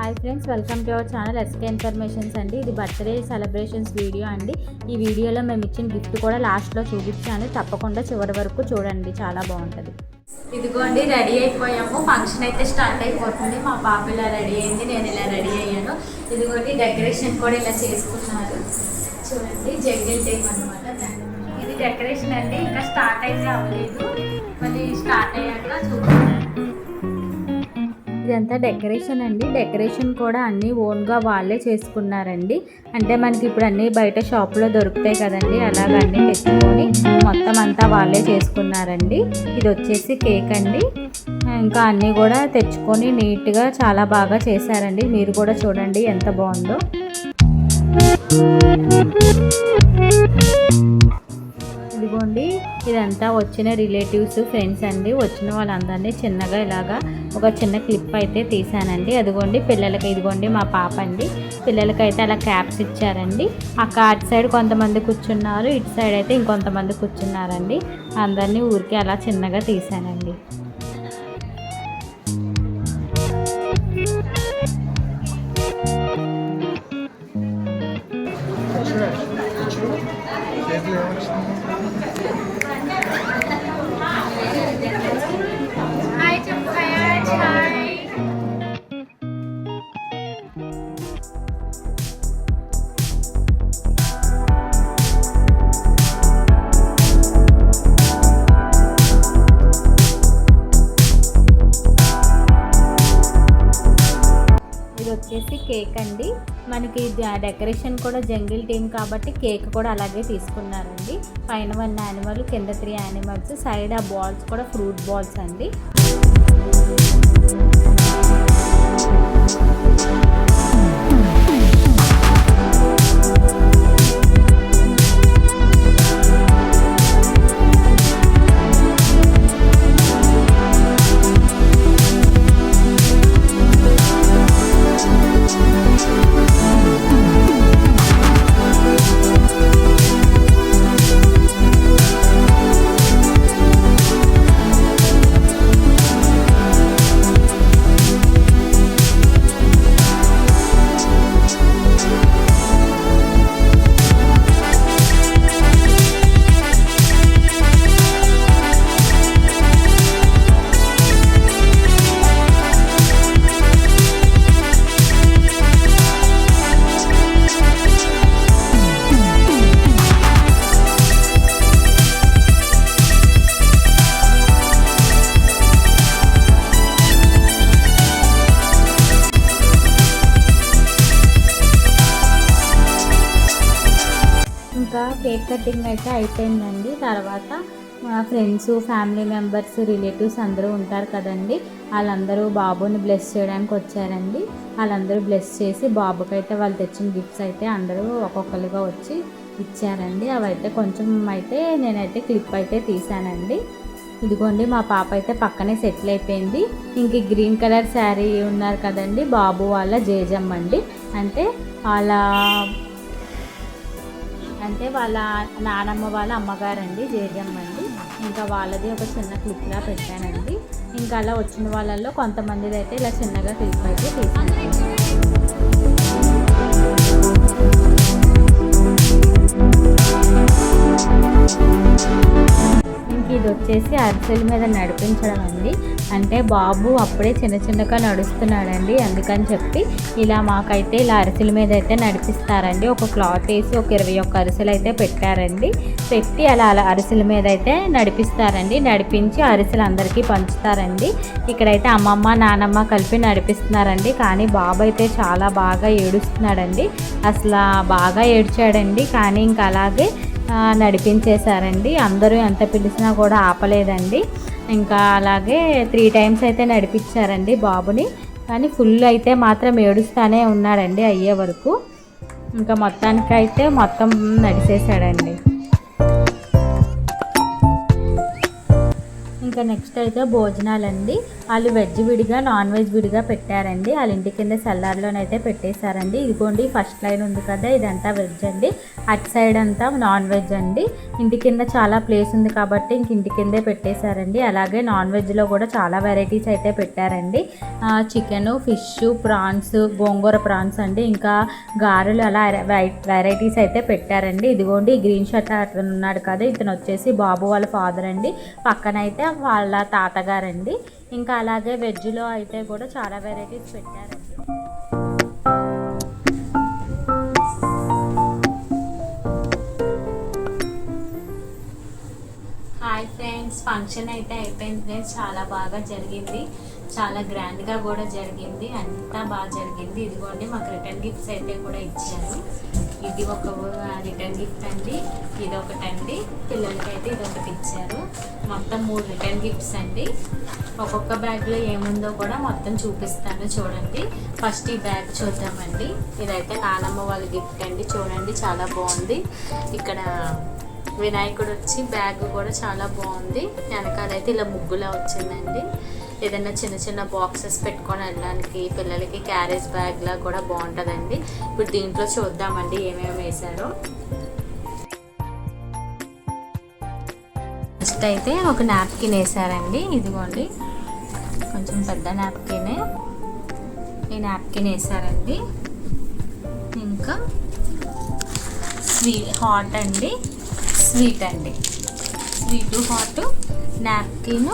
Hi friends, welcome to our channel SK informations అండి. ఇది birthday celebrations video అండి. ఈ వీడియోలో మేము ఇచ్చిన గిఫ్ట్ కూడా లాస్ట్లో చూపించాను, తప్పకుండా చివరి వరకు చూడండి, చాలా బాగుంటుంది. ఇదిగోండి, రెడీ అయిపోయాము. ఫంక్షన్ అయితే స్టార్ట్ అయిపోతుంది. మా పాప ఇలా రెడీ అయింది, నేను ఇలా రెడీ అయ్యాను. ఇదిగోండి, డెకరేషన్ కూడా ఇలా చేసుకున్నారు. చూడండి, జంగిల్ టైప్ అనమాట. ఇది డెకరేషన్ అండి, ఇంకా స్టార్ట్ అయితే అవ్వలేదు, మళ్ళీ స్టార్ట్ అయ్యాక చూడండి. ఇదంతా డెకరేషన్ అండి. డెకరేషన్ కూడా అన్నీ ఓన్గా వాళ్ళే చేసుకున్నారండి. అంటే మనకి ఇప్పుడు అన్నీ బయట షాప్లో దొరుకుతాయి కదండి, అలాగ అన్నీ తెచ్చుకొని మొత్తం అంతా వాళ్ళే చేసుకున్నారండి. ఇది వచ్చేసి కేక్ అండి. ఇంకా అన్నీ కూడా తెచ్చుకొని నీట్గా చాలా బాగా చేశారండి. మీరు కూడా చూడండి ఎంత బాగుందో. ఇదిగోండి, ఇదంతా వచ్చిన రిలేటివ్స్, ఫ్రెండ్స్ అండి. వచ్చిన వాళ్ళందరినీ చిన్నగా ఇలాగా ఒక చిన్న క్లిప్ అయితే తీసానండి. అదిగోండి పిల్లలకి, ఇదిగోండి మా పాప అండి. పిల్లలకైతే అలా క్యాప్స్ ఇచ్చారండి. అటు సైడ్ కొంతమంది కూర్చున్నారు, ఇటు సైడ్ అయితే ఇంకొంతమంది కూర్చున్నారండి. అందరినీ ఊరికి అలా చిన్నగా తీసానండి. వచ్చేసి కేక్ అండి. మనకి డెకరేషన్ కూడా జంగిల్ టీమ్ కాబట్టి కేక్ కూడా అలాగే తీసుకున్నారండి. పైన 1 యానిమల్, కింద 3 యానిమల్స్, సైడ్ ఆ బాల్స్ కూడా ఫ్రూట్ బాల్స్ అండి. ఇంకా కేక్ కటింగ్ అయితే అయిపోయిందండి. తర్వాత మా ఫ్రెండ్స్, ఫ్యామిలీ మెంబర్స్, రిలేటివ్స్ అందరూ ఉంటారు కదండి, వాళ్ళందరూ బాబుని బ్లెస్ చేయడానికి వచ్చారండి. వాళ్ళందరూ బ్లెస్ చేసి బాబుకైతే వాళ్ళు తెచ్చిన గిఫ్ట్స్ అయితే అందరూ ఒక్కొక్కరుగా వచ్చి ఇచ్చారండి. అవైతే కొంచెం అయితే నేనైతే క్లిప్ అయితే తీసానండి. ఇదిగోండి, మా పాప అయితే పక్కనే సెటిల్ అయిపోయింది. ఇంక గ్రీన్ కలర్ శారీ ఉన్నారు కదండి, బాబు వాళ్ళ జేజమ్మ అండి. అంటే వాళ్ళ నానమ్మ వాళ్ళ అమ్మగారండి, జేజమ్మ అండి. ఇంకా వాళ్ళది ఒక చిన్న క్లిప్లా పెట్టానండి. ఇంకా అలా వచ్చిన వాళ్ళల్లో కొంతమందిది అయితే ఇలా చిన్నగా క్లిప్ అయితే తీసాను. ఇది వచ్చేసి అరిసెల మీద నడిపించడం అండి. అంటే బాబు అప్పుడే చిన్నగా నడుస్తున్నాడండి, అందుకని చెప్పి ఇలా మాకైతే ఇలా అరిసెల మీద అయితే నడిపిస్తారండి. ఒక క్లాత్ వేసి ఒక 21 అరిసెలు అయితే పెట్టారండి. పెట్టి అలా అరిసెల మీద అయితే నడిపిస్తారండి. నడిపించి అరిసెలు అందరికీ పంచుతారండి. ఇక్కడైతే అమ్మమ్మ, నానమ్మ కలిపి నడిపిస్తున్నారండి. కానీ బాబు అయితే చాలా బాగా ఏడుస్తున్నాడండి. అసలు బాగా ఏడ్చాడండి. కానీ ఇంకా అలాగే నడిపించేశారండి. అందరూ ఎంత పిలిచినా కూడా ఆపలేదండి. ఇంకా అలాగే 3 టైమ్స్ అయితే నడిపించారండి బాబుని. కానీ ఫుల్ అయితే మాత్రం ఏడుస్తూనే ఉన్నాడండి అయ్యే వరకు. ఇంకా మొత్తానికైతే మొత్తం నడిచేశాడండి. ఇంకా నెక్స్ట్ అయితే భోజనాలండి. వాళ్ళు వెజ్ విడిగా నాన్ వెజ్ విడిగా పెట్టారండి. వాళ్ళ ఇంటి కింద సెల్లార్లోనైతే పెట్టేశారండి. ఇదిగోండి ఫస్ట్ లైన్ ఉంది కదా, ఇదంతా వెజ్ అండి. అటు సైడ్ అంతా నాన్ వెజ్ అండి. ఇంటి కింద చాలా ప్లేస్ ఉంది కాబట్టి ఇంక ఇంటి కిందే పెట్టేశారండి. అలాగే నాన్ వెజ్లో కూడా చాలా వెరైటీస్ అయితే పెట్టారండి. చికెను, ఫిష్, ప్రాన్స్, గోంగూర ప్రాన్స్ అండి, ఇంకా గారెలు, అలా వెరైటీస్ అయితే పెట్టారండి. ఇదిగోండి గ్రీన్ షర్ట్ అతను ఉన్నాడు కదా, ఇతను వచ్చేసి బాబు వాళ్ళ ఫాదర్ అండి. పక్కనైతే వాళ్ళ తాతగారండి. ఇంకా అలాగే వెజ్లో అయితే కూడా చాలా వెరైటీస్ పెట్టారండి. హాయ్ ఫ్రెండ్స్, ఫంక్షన్ అయితే అయిపోయింది ఫ్రెండ్స్. చాలా బాగా జరిగింది, చాలా గ్రాండ్గా కూడా జరిగింది, అంతా బాగా జరిగింది. ఇదిగోండి మాకు రిటర్న్ గిఫ్ట్స్ అయితే కూడా ఇచ్చారు. ఇది ఒక రిటర్న్ గిఫ్ట్ అండి, ఇది ఒకటండి, పిల్లలకైతే ఇది ఒకటి ఇచ్చారు. మొత్తం 3 రిటర్న్ గిఫ్ట్స్ అండి. ఒక్కొక్క బ్యాగ్లో ఏముందో కూడా మొత్తం చూపిస్తాను చూడండి. ఫస్ట్ ఈ బ్యాగ్ చూద్దామండి. ఇదైతే నానమ్మ వాళ్ళ గిఫ్ట్ అండి. చూడండి చాలా బాగుంది. ఇక్కడ వినాయకుడు వచ్చి బ్యాగ్ కూడా చాలా బాగుంది. వెనకాలైతే ఇలా ముగ్గులా వచ్చిందండి. ఏదైనా చిన్న చిన్న బాక్సెస్ పెట్టుకొని వెళ్ళడానికి పిల్లలకి క్యారేజ్ బ్యాగ్లా కూడా బాగుంటుందండి. ఇప్పుడు దీంట్లో చూద్దామండి ఏమేమి వేశారో. ఫస్ట్ అయితే ఒక నాప్కిన్ వేసారండి. ఇదిగోండి కొంచెం పెద్ద నాప్కినే, ఈ నాప్కిన్ వేసారండి. ఇంకా హాట్ అండి, స్వీట్ అండి, స్వీటు హాట్, నాప్కిన్,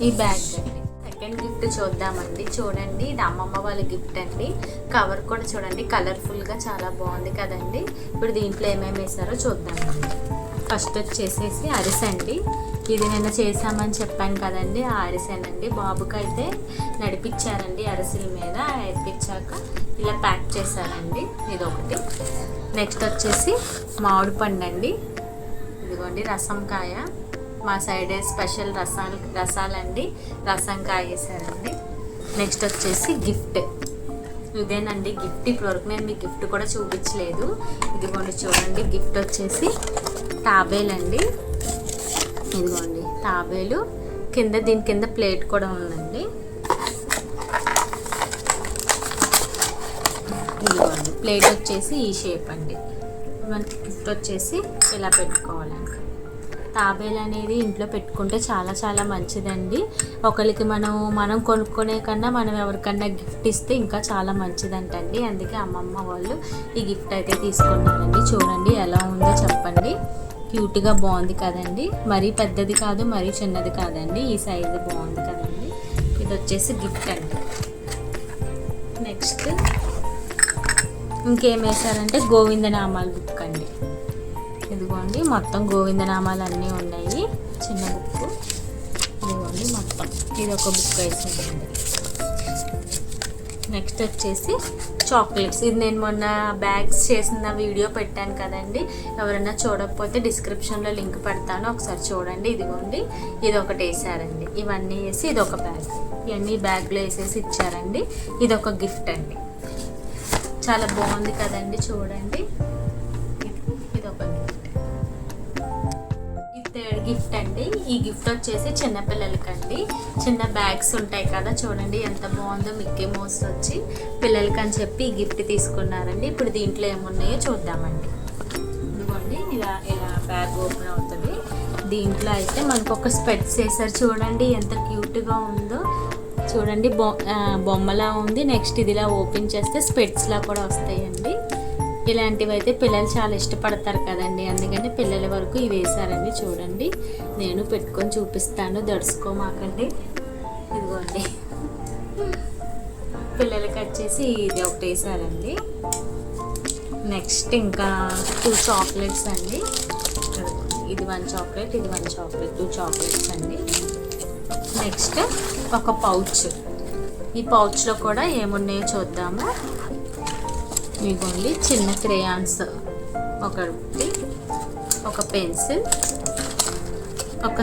ఈ బ్యాగ్ అండి. సెకండ్ గిఫ్ట్ చూద్దామండి. చూడండి ఇది అమ్మమ్మ వాళ్ళ గిఫ్ట్ అండి. కవర్ కూడా చూడండి కలర్ఫుల్గా చాలా బాగుంది కదండి. ఇప్పుడు దీంట్లో ఏమేమి వేసారో చూద్దామండి. ఫస్ట్ వచ్చేసేసి అరిసెండి. ఇది నిన్న చేసామని చెప్పాను కదండి, ఆ అరిసెనండి. బాబుకి అయితే నడిపించారండి అరిసెల మీద. నడిపించాక ఇలా ప్యాక్ చేశారండి. ఇది ఒకటి. నెక్స్ట్ వచ్చేసి మామిడి పండు అండి. ఇదిగోండి రసంకాయ, మా సైడే స్పెషల్ రసాలండి, రసంకాయ వేసారండి. నెక్స్ట్ వచ్చేసి గిఫ్ట్, ఇదేనండి గిఫ్ట్. ఇప్పటివరకు నేను మీకు గిఫ్ట్ కూడా చూపించలేదు. ఇదిగోండి చూడండి గిఫ్ట్ వచ్చేసి తాబేలండి. ఇదిగోండి తాబేలు, కింద దీని కింద ప్లేట్ కూడా ఉందండి. ఇదిగోండి ప్లేట్ వచ్చేసి ఈ షేప్ అండి. మనకి గిఫ్ట్ వచ్చేసి ఇలా పెట్టుకోవాలండి. తాబేలు అనేది ఇంట్లో పెట్టుకుంటే చాలా చాలా మంచిదండి. ఒకరికి మనం కొనుక్కునే కన్నా మనం ఎవరికన్నా గిఫ్ట్ ఇస్తే ఇంకా చాలా మంచిదంటండి. అందుకే అమ్మమ్మ వాళ్ళు ఈ గిఫ్ట్ అయితే తీసుకున్నారండి. చూడండి ఎలా ఉందో చెప్పండి. క్యూట్గా బాగుంది కదండి. మరీ పెద్దది కాదు, మరీ చిన్నది కాదండి, ఈ సైజు బాగుంది కదండి. ఇది వచ్చేసి గిఫ్ట్ అండి. నెక్స్ట్ ఇంకేం వేసారంటే గోవిందనామాల బుక్ అండి. ఇదిగోండి మొత్తం గోవిందనామాలు అన్నీ ఉన్నాయి, చిన్న బుక్. ఇదిగోండి మొత్తం ఇది ఒక బుక్ వేసిందండి. నెక్స్ట్ వచ్చేసి చాక్లెట్స్. ఇది నేను మొన్న బ్యాగ్స్ చేసిన వీడియో పెట్టాను కదండి, ఎవరైనా చూడకపోతే డిస్క్రిప్షన్లో లింక్ పెడతాను, ఒకసారి చూడండి. ఇదిగోండి ఇది ఒకటి వేసారండి. ఇవన్నీ వేసి ఇది ఒక బ్యాగ్, ఇవన్నీ బ్యాగ్లో వేసేసి ఇచ్చారండి. ఇది ఒక గిఫ్ట్ అండి. చాలా బాగుంది కదండి చూడండి. ఇది ఒక గిఫ్ట్. ఇది థర్డ్ గిఫ్ట్ అండి. ఈ గిఫ్ట్ వచ్చేసి చిన్నపిల్లలకండి. చిన్న బ్యాగ్స్ ఉంటాయి కదా, చూడండి ఎంత బాగుందో. మిక్కీ మౌస్ వచ్చి పిల్లలకి అని చెప్పి ఈ గిఫ్ట్ తీసుకున్నారండి. ఇప్పుడు దీంట్లో ఏమున్నాయో చూద్దామండి. ఇదిగోండి ఇలా ఇలా బ్యాగ్ ఓపెన్ అవుతుంది. దీంట్లో అయితే మనకు ఒక స్పెట్స్ వేసారు. చూడండి ఎంత క్యూట్గా ఉందో. చూడండి బొమ్మలా ఉంది. నెక్స్ట్ ఇదిలా ఓపెన్ చేస్తే స్పెట్స్లా కూడా వస్తాయండి. ఇలాంటివి అయితే పిల్లలు చాలా ఇష్టపడతారు కదండి, అందుకని పిల్లల వరకు ఇవి వేసారండి. చూడండి నేను పెట్టుకొని చూపిస్తాను, దడుచుకోమాకండి. ఇదిగోండి పిల్లలకి వచ్చేసి ఇది ఒకటి వేసారండి. నెక్స్ట్ ఇంకా 2 చాక్లెట్స్ అండి. ఇది 1 చాక్లెట్, ఇది 1 చాక్లెట్, 2 చాక్లెట్స్ అండి. నెక్స్ట్ ఒక పౌచ్. ఈ పౌచ్లో కూడా ఏమున్నాయో చూద్దాము. ఇదిగోండి చిన్న క్రేయాన్స్ ఒకటి, ఒక పెన్సిల్, ఒక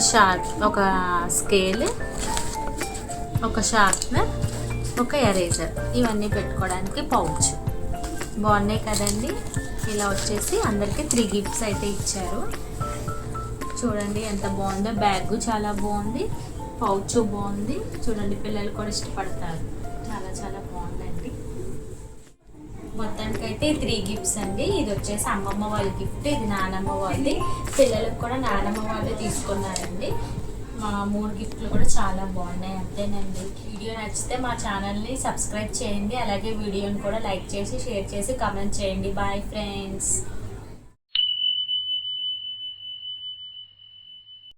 స్కేల్, ఒక షార్ప్నర్, ఒక ఎరేజర్. ఇవన్నీ పెట్టుకోవడానికి పౌచ్. బాగున్నాయి కదండి. ఇలా వచ్చేసి అందరికీ 3 గిఫ్ట్స్ అయితే ఇచ్చారు. చూడండి ఎంత బాగుందో. బ్యాగ్ చాలా బాగుంది, పౌచ్ బాగుంది చూడండి, పిల్లలు కూడా ఇష్టపడతారు. చాలా చాలా బాగుందండి. మొత్తానికైతే 3 గిఫ్ట్స్ అండి. ఇది వచ్చేసి అమ్మమ్మ వాళ్ళ గిఫ్ట్, ఇది నానమ్మ వాళ్ళది. పిల్లలకు కూడా నానమ్మ వాళ్ళు తీసుకున్నారండి. మా 3 గిఫ్ట్లు కూడా చాలా బాగున్నాయి. అంతేనండి. వీడియో నచ్చితే మా ఛానల్ని సబ్స్క్రైబ్ చేయండి. అలాగే వీడియోని కూడా లైక్ చేసి షేర్ చేసి కామెంట్ చేయండి. Bye friends.